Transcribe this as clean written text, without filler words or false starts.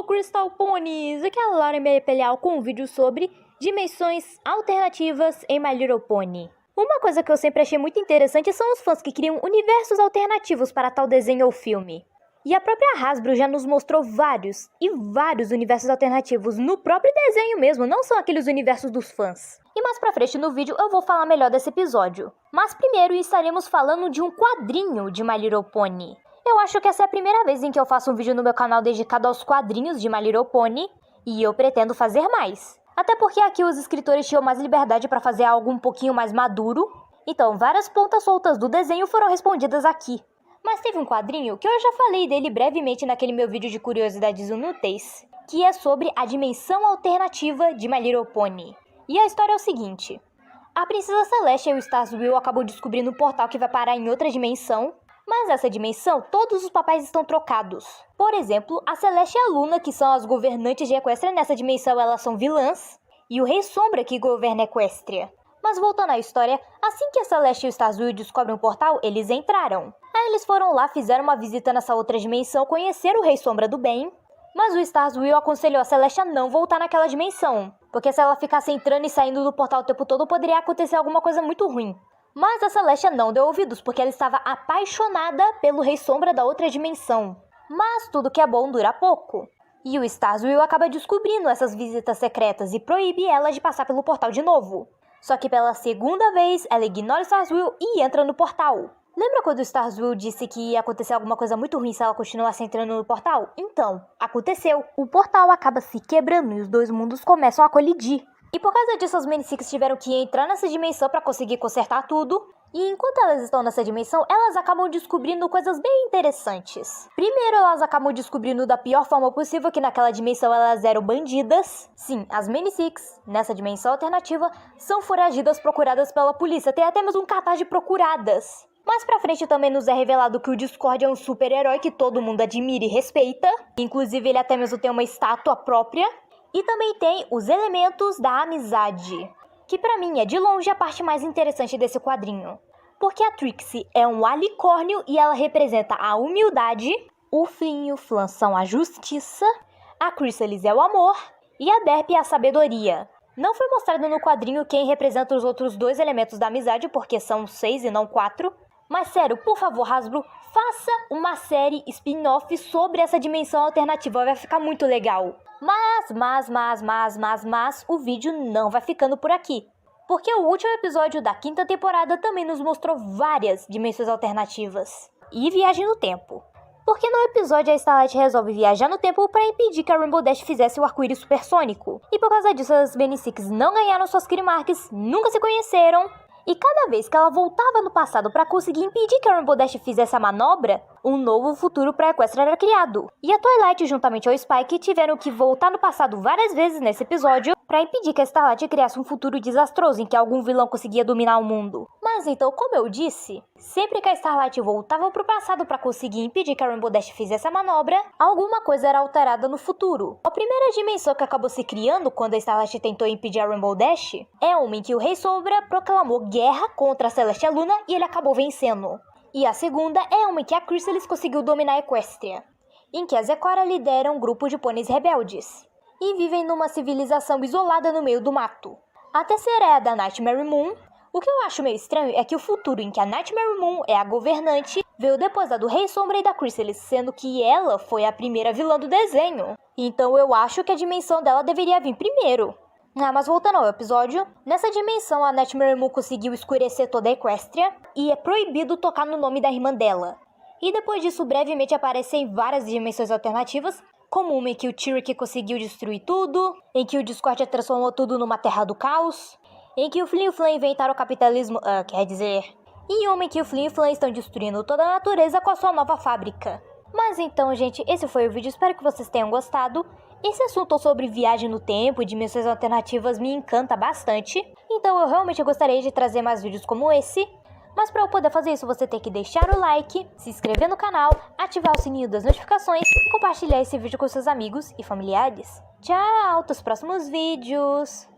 Hello, Crystal Ponies! Aqui é a Laura Peleal com um vídeo sobre dimensões alternativas em My Little Pony. Uma coisa que eu sempre achei muito interessante são os fãs que criam universos alternativos para tal desenho ou filme. E a própria Hasbro já nos mostrou vários universos alternativos no próprio desenho mesmo, não são aqueles universos dos fãs. E mais pra frente no vídeo eu vou falar melhor desse episódio. Mas primeiro estaremos falando de um quadrinho de My Little Pony. Eu acho que essa é a primeira vez em que eu faço um vídeo no meu canal dedicado aos quadrinhos de My Little Pony, e eu pretendo fazer mais. Até porque aqui os escritores tinham mais liberdade para fazer algo um pouquinho mais maduro, então várias pontas soltas do desenho foram respondidas aqui. Mas teve um quadrinho que eu já falei dele brevemente naquele meu vídeo de curiosidades inúteis, que é sobre a dimensão alternativa de My Little Pony. E a história é o seguinte: a Princesa Celestia e o Starswill acabam descobrindo um portal que vai parar em outra dimensão, mas nessa dimensão todos os papéis estão trocados. Por exemplo, a Celeste e a Luna, que são as governantes de Equestria nessa dimensão, elas são vilãs, e o Rei Sombra que governa Equestria. Mas voltando à história, assim que a Celeste e o Starswill descobrem um portal, eles entraram. Aí eles foram lá, fizeram uma visita nessa outra dimensão, conheceram o Rei Sombra do Bem, mas o Starswill aconselhou a Celeste a não voltar naquela dimensão, porque se ela ficasse entrando e saindo do portal o tempo todo, poderia acontecer alguma coisa muito ruim. Mas a Celestia não deu ouvidos, porque ela estava apaixonada pelo Rei Sombra da outra dimensão. Mas tudo que é bom dura pouco. E o Starswill acaba descobrindo essas visitas secretas e proíbe ela de passar pelo portal de novo. Só que pela segunda vez, ela ignora o Starswill e entra no portal. Lembra quando o Starswill disse que ia acontecer alguma coisa muito ruim se ela continuasse entrando no portal? Então, aconteceu. O portal acaba se quebrando e os dois mundos começam a colidir. E por causa disso, as Many Six tiveram que entrar nessa dimensão para conseguir consertar tudo. E enquanto elas estão nessa dimensão, elas acabam descobrindo coisas bem interessantes. Primeiro, elas acabam descobrindo da pior forma possível que naquela dimensão elas eram bandidas. Sim, as Many Six, nessa dimensão alternativa, são foragidas procuradas pela polícia. Tem até mesmo um cartaz de procuradas. Mais pra frente também nos é revelado que o Discord é um super-herói que todo mundo admira e respeita. Inclusive, ele até mesmo tem uma estátua própria. E também tem os elementos da amizade, que pra mim é de longe a parte mais interessante desse quadrinho. Porque a Trixie é um alicórnio e ela representa a humildade, o Flynn e o Flan são a justiça, a Chrysalis é o amor e a Derp é a sabedoria. Não foi mostrado no quadrinho quem representa os outros dois elementos da amizade, porque são 6 e não 4. Mas sério, por favor, Hasbro, faça uma série spin-off sobre essa dimensão alternativa, vai ficar muito legal. Mas, o vídeo não vai ficando por aqui. Porque o último episódio da 5ª temporada também nos mostrou várias dimensões alternativas. E viagem no tempo. Porque no episódio a Starlight resolve viajar no tempo para impedir que a Rainbow Dash fizesse o arco-íris supersônico. E por causa disso as Many Six não ganharam suas Kirimarks, nunca se conheceram. E cada vez que ela voltava no passado para conseguir impedir que a Rainbow Dash fizesse a manobra, um novo futuro para Equestria era criado. E a Twilight, juntamente ao Spike, tiveram que voltar no passado várias vezes nesse episódio para impedir que a Starlight criasse um futuro desastroso em que algum vilão conseguia dominar o mundo. Mas então, como eu disse, sempre que a Starlight voltava pro passado para conseguir impedir que a Rainbow Dash fizesse a manobra, alguma coisa era alterada no futuro. A primeira dimensão que acabou se criando quando a Starlight tentou impedir a Rainbow Dash é uma em que o Rei Sombra proclamou guerra contra a Celeste e a Luna e ele acabou vencendo. E a segunda é uma em que a Chrysalis conseguiu dominar a Equestria, em que a Zecora lidera um grupo de pôneis rebeldes e vivem numa civilização isolada no meio do mato. A terceira é a da Nightmare Moon. O que eu acho meio estranho é que o futuro em que a Nightmare Moon é a governante veio depois da do Rei Sombra e da Chrysalis, sendo que ela foi a primeira vilã do desenho. Então eu acho que a dimensão dela deveria vir primeiro. Mas voltando ao episódio, nessa dimensão a Nightmare Moon conseguiu escurecer toda a Equestria e é proibido tocar no nome da irmã dela. E depois disso brevemente aparecem várias dimensões alternativas, como uma em que o Tyrick conseguiu destruir tudo, em que o Discord transformou tudo numa terra do caos, em que o Flynn e o Flan inventaram o capitalismo, e uma em que o Flynn e o Flan estão destruindo toda a natureza com a sua nova fábrica. Mas então, gente, esse foi o vídeo, espero que vocês tenham gostado. Esse assunto sobre viagem no tempo e dimensões alternativas me encanta bastante, então eu realmente gostaria de trazer mais vídeos como esse. Mas para eu poder fazer isso, você tem que deixar o like, se inscrever no canal, ativar o sininho das notificações e compartilhar esse vídeo com seus amigos e familiares. Tchau, até os próximos vídeos!